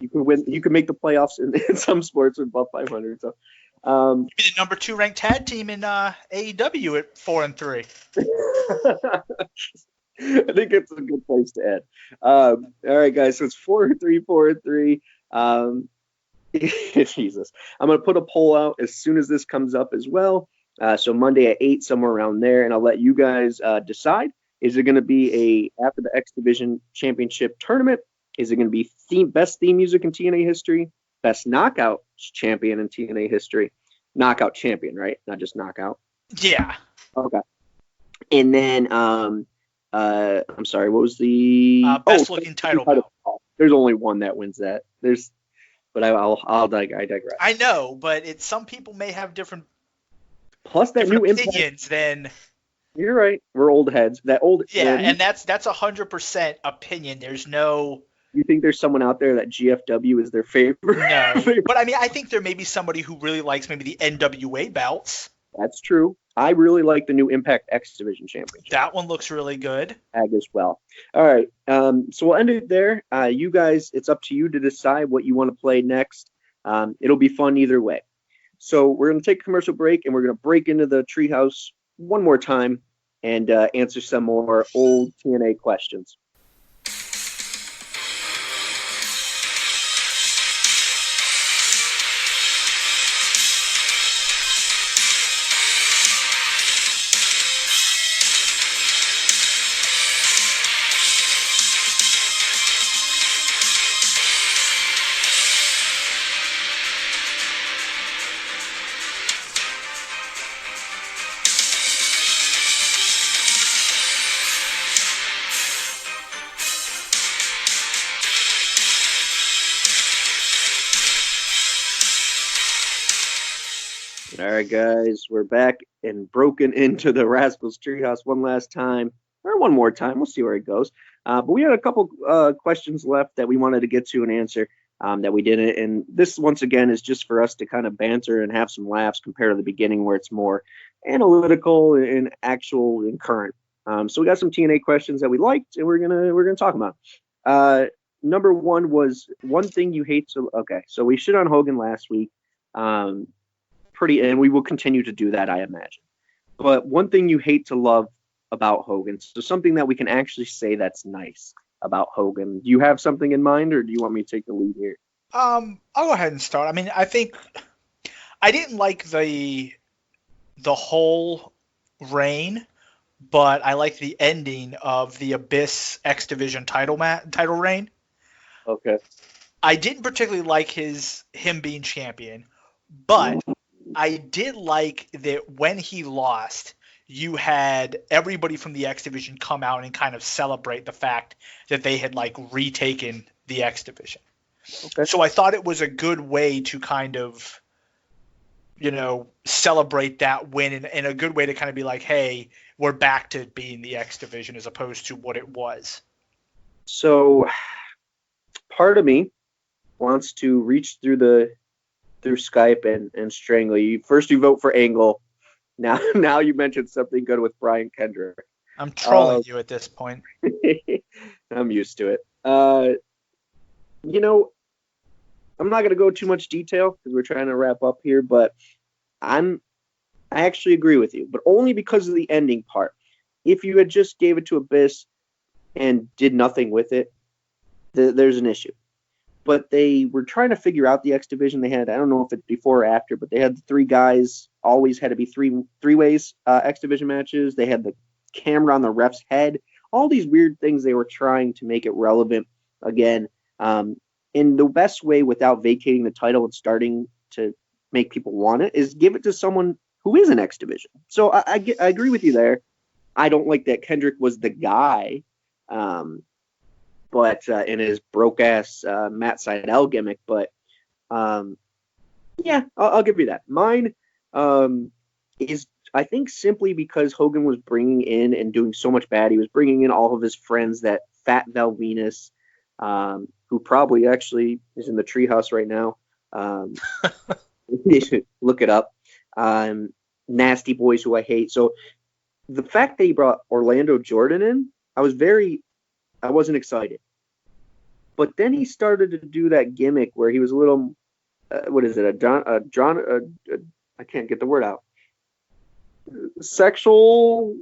You can win. You can make the playoffs in some sports with above 500. So, Be the number 2 ranked tag team in AEW at 4-3. I think it's a good place to end. All right, guys. So it's 4-3, 4-3. Jesus, I'm gonna put a poll out as soon as this comes up as well. So Monday at 8, somewhere around there, and I'll let you guys decide. Is it going to be after the X Division Championship tournament? Is it going to be best theme music in TNA history? Best knockout champion in TNA history? Knockout champion, right? Not just knockout. Yeah. Okay. And then, I'm sorry, what was the best looking title belt? There's only one that wins that. But I digress. I know, but some people may have different. Plus that new opinions than. You're right. We're old heads. And that's 100% opinion. There's no. You think there's someone out there that GFW is their favorite? No. But I mean, I think there may be somebody who really likes maybe the NWA belts. That's true. I really like the new Impact X Division Championship. That one looks really good. Ag as well. All right. So we'll end it there. You guys, it's up to you to decide what you want to play next. It'll be fun either way. So we're going to take a commercial break, and we're going to break into the treehouse one more time and answer some more old TNA questions. All right, guys, we're back and broken into the Rascals Treehouse one last time, or one more time. We'll see where it goes. But we had a couple questions left that we wanted to get to and answer that we didn't. And this, once again, is just for us to kind of banter and have some laughs compared to the beginning where it's more analytical and actual and current. So we got some TNA questions that we liked, and we're gonna talk about. Number one was one thing you hate. Okay, so we shit on Hogan last week. And we will continue to do that, I imagine. But one thing you hate to love about Hogan, so something that we can actually say that's nice about Hogan. Do you have something in mind, or do you want me to take the lead here? I'll go ahead and start. I mean, I think I didn't like the whole reign, but I like the ending of the Abyss X Division title reign. Okay. I didn't particularly like him being champion, but I did like that when he lost, you had everybody from the X Division come out and kind of celebrate the fact that they had like retaken the X Division. Okay. So I thought it was a good way to kind of, celebrate that win and a good way to kind of be like, hey, we're back to being the X Division as opposed to what it was. So part of me wants to reach through Skype and strangle you. First you vote for Angle. Now you mentioned something good with Brian Kendrick. I'm trolling you at this point. I'm used to it. I'm not going to go too much detail because we're trying to wrap up here, but I actually agree with you, but only because of the ending part. If you had just gave it to Abyss and did nothing with it, there's an issue. But they were trying to figure out the X Division. They had, I don't know if it's before or after, but they had the 3 guys, always had to be three ways X Division matches. They had the camera on the ref's head. All these weird things they were trying to make it relevant again. In the best way without vacating the title and starting to make people want it is give it to someone who is an X Division. So I agree with you there. I don't like that Kendrick was the guy. but in his broke ass Matt Sydal gimmick. But yeah, I'll give you that. Mine is, I think, simply because Hogan was bringing in and doing so much bad. He was bringing in all of his friends, that Fat Val Venus, who probably actually is in the treehouse right now. You should look it up. Nasty Boys, who I hate. So the fact that he brought Orlando Jordan in, I wasn't excited. But then he started to do that gimmick where he was a little, what is it? I can't get the word out. Sexually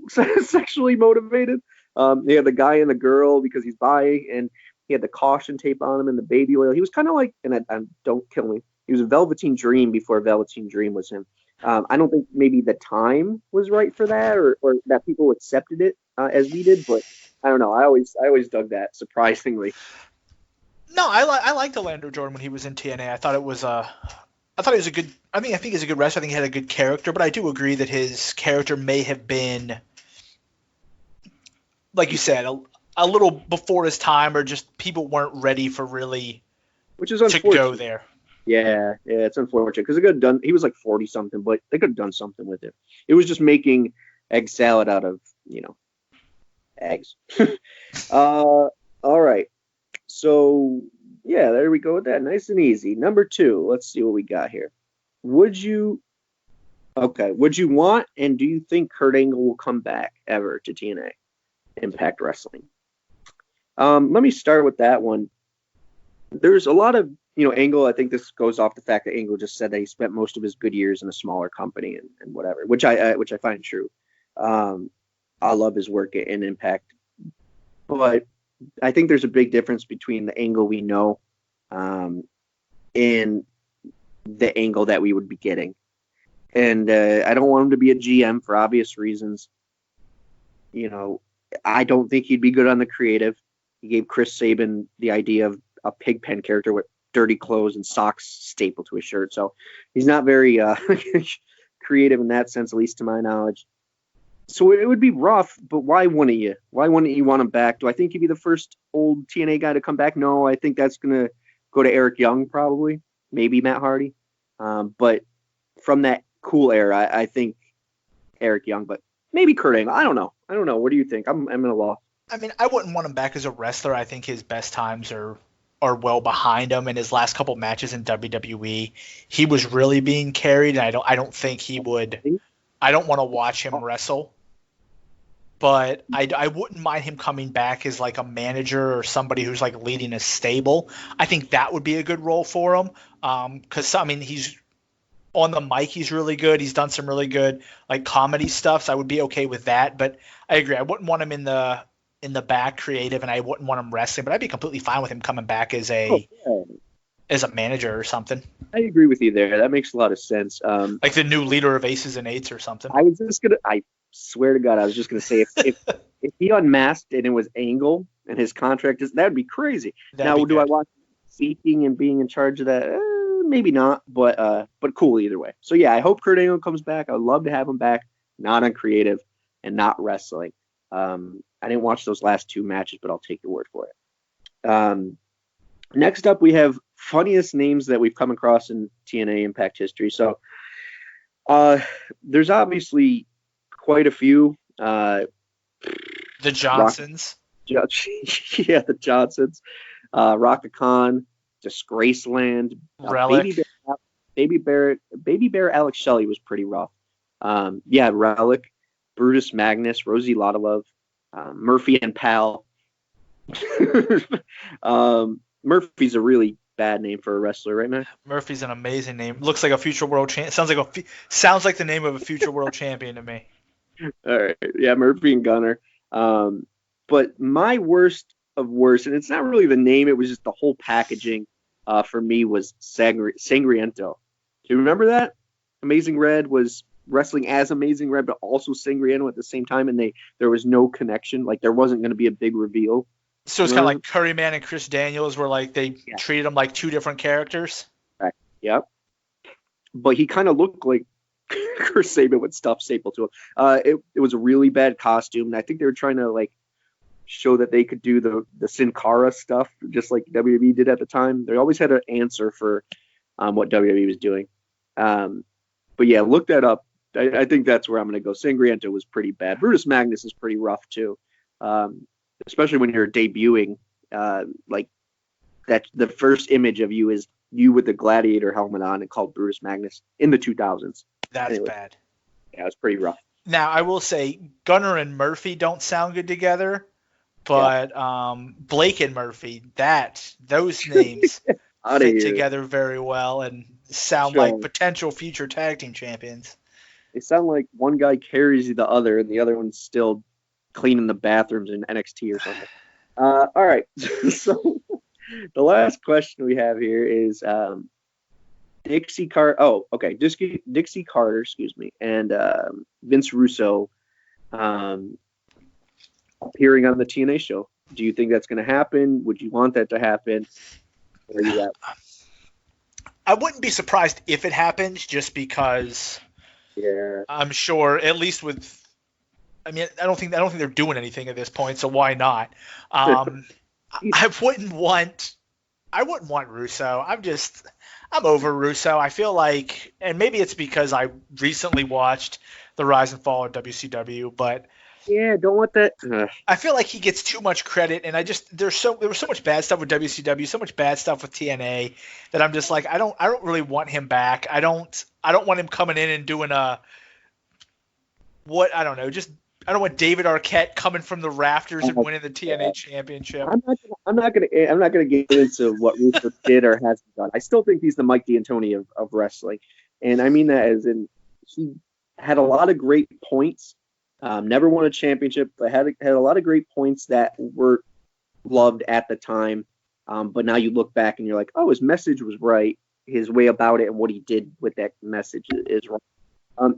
motivated. He had the guy and the girl because he's bi, and he had the caution tape on him and the baby oil. He was kind of like, and I don't kill me, he was a Velveteen Dream before Velveteen Dream was him. I don't think maybe the time was right for that, or that people accepted it as we did, but I don't know. I always dug that, surprisingly. No, I liked Orlando Jordan when he was in TNA. I thought he was a good. I think he's a good wrestler. I think he had a good character, but I do agree that his character may have been, like you said, a little before his time, or just people weren't ready for really, which is to unfortunate. go there. Yeah, it's unfortunate because he was like 40 something, but they could have done something with it. It was just making egg salad out of, eggs. All right. So, yeah, there we go with that. Nice and easy. Number 2, let's see what we got here. Would you want, and do you think Kurt Angle will come back ever to TNA Impact Wrestling? Let me start with that one. There's a lot of, Angle, I think this goes off the fact that Angle just said that he spent most of his good years in a smaller company and whatever, which I find true. I love his work in Impact, but I think there's a big difference between the Angle we know and the Angle that we would be getting. And I don't want him to be a GM for obvious reasons. I don't think he'd be good on the creative. He gave Chris Sabin the idea of a Pigpen character with dirty clothes and socks stapled to his shirt. So he's not very creative in that sense, at least to my knowledge. So it would be rough, but why wouldn't you? Why wouldn't you want him back? Do I think he'd be the first old TNA guy to come back? No, I think that's going to go to Eric Young probably, maybe Matt Hardy. But from that cool era, I think Eric Young, but maybe Kurt Angle. I don't know. What do you think? I'm in a loss. I mean, I wouldn't want him back as a wrestler. I think his best times are well behind him. In his last couple matches in WWE, he was really being carried, and I don't think he would. I don't want to watch him wrestle, but I wouldn't mind him coming back as like a manager or somebody who's like leading a stable. I think that would be a good role for him. Because he's on the mic, he's really good. He's done some really good like comedy stuff, so I would be okay with that. But I agree, I wouldn't want him in the back creative, and I wouldn't want him wrestling. But I'd be completely fine with him coming back as a manager or something. I agree with you there. That makes a lot of sense. Like the new leader of Aces and Eights or something. I swear to God, I was just gonna say if he unmasked and it was Angle and his contract that'd be crazy. Do I watch seeking and being in charge of that? Maybe not, but cool either way. So yeah, I hope Kurt Angle comes back. I'd love to have him back, not on creative and not wrestling. I didn't watch those last 2 matches, but I'll take your word for it. Next up, we have funniest names that we've come across in TNA Impact history. So there's obviously quite a few. The Johnsons. The Johnsons. Raka Khan, Disgraceland, Relic. Baby Bear Alex Shelley was pretty rough. Relic, Brutus Magnus, Rosie Lotolove, Murphy and Pal. Murphy's a really bad name for a wrestler, right, man? Murphy's an amazing name. Looks like a future world champion. Sounds like the name of a future world champion to me. All right, yeah, Murphy and Gunner. But my worst of worst, and it's not really the name; it was just the whole packaging. For me, was Sangriento. Do you remember that? Amazing Red was wrestling as Amazing Red, but also Sangriento at the same time, and there was no connection. Like there wasn't going to be a big reveal. So it's kind of like Curryman and Chris Daniels, where like they treated them like 2 different characters. Right. Yep. But he kind of looked like Chris Sabin with stuff stapled to him. It was a really bad costume, and I think they were trying to like show that they could do the Sin Cara stuff, just like WWE did at the time. They always had an answer for what WWE was doing. But yeah, look that up. I think that's where I'm going to go. Sangriento was pretty bad. Brutus Magnus is pretty rough too, especially when you're debuting. Like that, the first image of you is you with the gladiator helmet on and called Brutus Magnus in the 2000s. That's bad. Yeah, it was pretty rough. Now, I will say Gunner and Murphy don't sound good together, but Blake and Murphy, those names fit together very well and sound like potential future tag team champions. They sound like one guy carries the other and the other one's still cleaning the bathrooms in NXT or something. All right. So the last question we have here is Dixie Carter. Oh, okay. Dixie Carter, excuse me, and Vince Russo appearing on the TNA show. Do you think that's going to happen? Would you want that to happen? Where are you at? I wouldn't be surprised if it happens, just because. Yeah. I'm sure, at least with. I mean, I don't think they're doing anything at this point, so why not? I wouldn't want Russo. I'm over Russo. I feel like, and maybe it's because I recently watched the Rise and Fall of WCW, but yeah, don't want that. I feel like he gets too much credit, and there was so much bad stuff with WCW, so much bad stuff with TNA that I'm just like, I don't really want him back. I don't want him coming in and doing I don't want David Arquette coming from the rafters and winning the TNA championship. I'm not gonna get into what Russo did or hasn't done. I still think he's the Mike D'Antoni of wrestling, and I mean that as in he had a lot of great points. Never won a championship, but had a lot of great points that were loved at the time. But now you look back and you're like, oh, his message was right. His way about it and what he did with that message is right.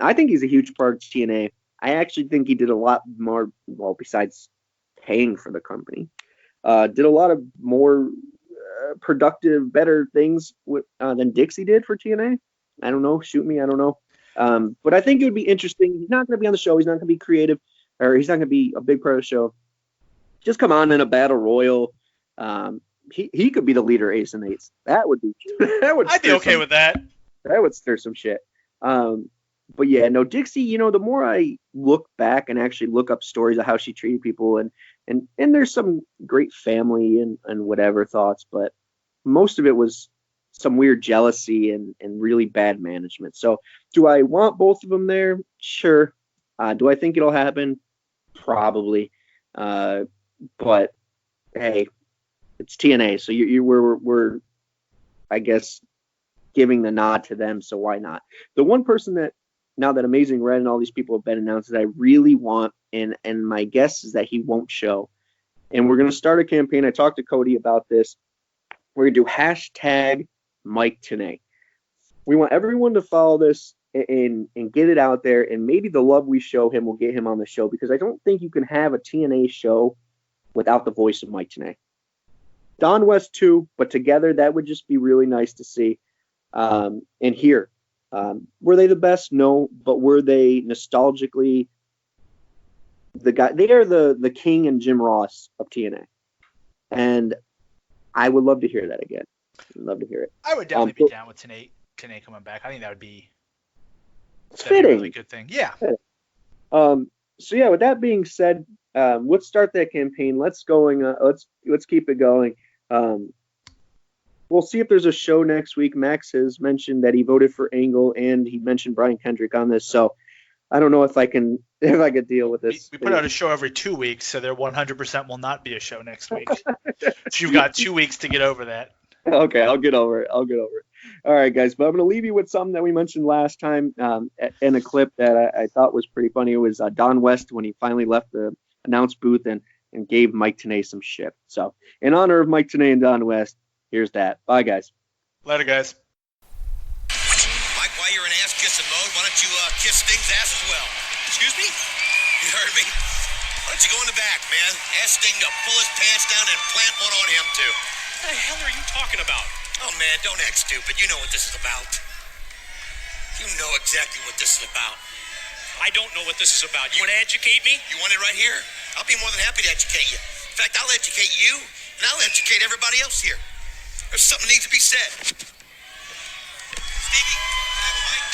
I think he's a huge part of TNA. I actually think he did a lot more, well, besides paying for the company, did a lot of more productive, better things than Dixie did for TNA. I don't know. Shoot me. I don't know. But I think it would be interesting. He's not going to be on the show. He's not going to be creative, or he's not going to be a big part of the show. Just come on in a battle royal. He could be the leader of Ace and Eights. That would be. I'd be okay with that. That would stir some shit. But yeah, no, Dixie. The more I look back and actually look up stories of how she treated people, and there's some great family and whatever thoughts, but most of it was some weird jealousy and really bad management. So do I want both of them there? Sure. Do I think it'll happen? Probably. But hey, it's TNA. So we're I guess giving the nod to them. So why not? The one person that now that Amazing Red and all these people have been announced that I really want, and my guess is that he won't show. And we're going to start a campaign. I talked to Cody about this. We're going to do hashtag Mike Tenay. We want everyone to follow this and get it out there, and maybe the love we show him will get him on the show, because I don't think you can have a TNA show without the voice of Mike Tenay. Don West too, but together that would just be really nice to see and hear. Were they the best? No, but were they nostalgically the guy? They are the King and Jim Ross of TNA, and I would love to hear that again. I'd love to hear it. I would definitely be down with Tenay coming back. I think that would be fitting. A really good thing. Yeah. So yeah, with that being said, let's start that campaign. Let's keep it going. We'll see if there's a show next week. Max has mentioned that he voted for Angle, and he mentioned Brian Kendrick on this. So I don't know if I can deal with this. We put out a show every 2 weeks, so there 100% will not be a show next week. So you've got 2 weeks to get over that. Okay, I'll get over it. All right, guys. But I'm going to leave you with something that we mentioned last time in a clip that I thought was pretty funny. It was Don West when he finally left the announce booth and gave Mike Tenay some shit. So in honor of Mike Tenay and Don West, here's that. Bye, guys. Later, guys. Mike, while you're in ass-kissing mode, why don't you kiss Sting's ass as well? Excuse me? You heard me? Why don't you go in the back, man? Ask Sting to pull his pants down and plant one on him, too. What the hell are you talking about? Oh, man, don't act stupid. You know what this is about. You know exactly what this is about. I don't know what this is about. You want to educate me? You want it right here? I'll be more than happy to educate you. In fact, I'll educate you, and I'll educate everybody else here. There's something that needs to be said. Stevie, can I have a mic?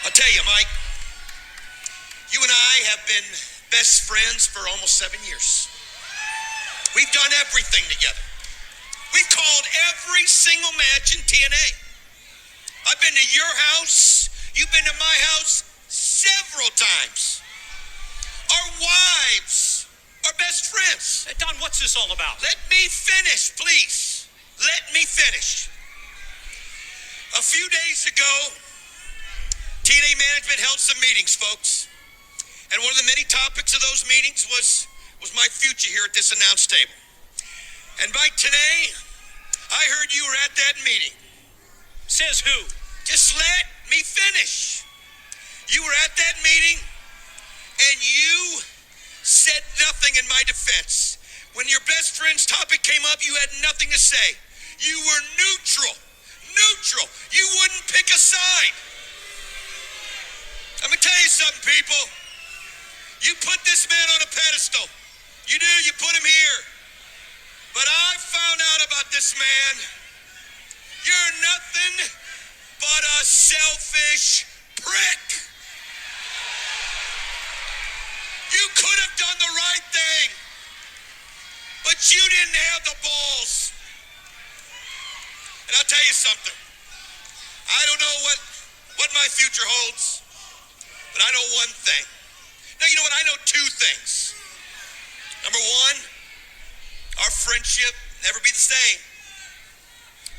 I'll tell you, Mike, you and I have been best friends for almost 7 years. We've done everything together. We've called every single match in TNA. I've been to your house. You've been to my house several times. Our wives are best friends. Hey, Don, what's this all about? Let me finish, please. Let me finish. A few days ago, TNA management held some meetings, folks. And one of the many topics of those meetings was my future here at this announce table. And Mike, today, I heard you were at that meeting. Says who? Just let me finish. You were at that meeting, and you said nothing in my defense. When your best friend's topic came up, you had nothing to say. You were neutral. Neutral. You wouldn't pick a side. Let me tell you something, people. You put this man on a pedestal. You do, you put him here. But I found out about this man. You're nothing but a selfish prick. You could have done the right thing, but you didn't have the balls. And I'll tell you something. I don't know what my future holds, but I know one thing. Now, you know what? I know two things. Number one, our friendship never be the same.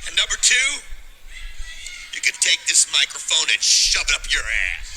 And number two, you can take this microphone and shove it up your ass.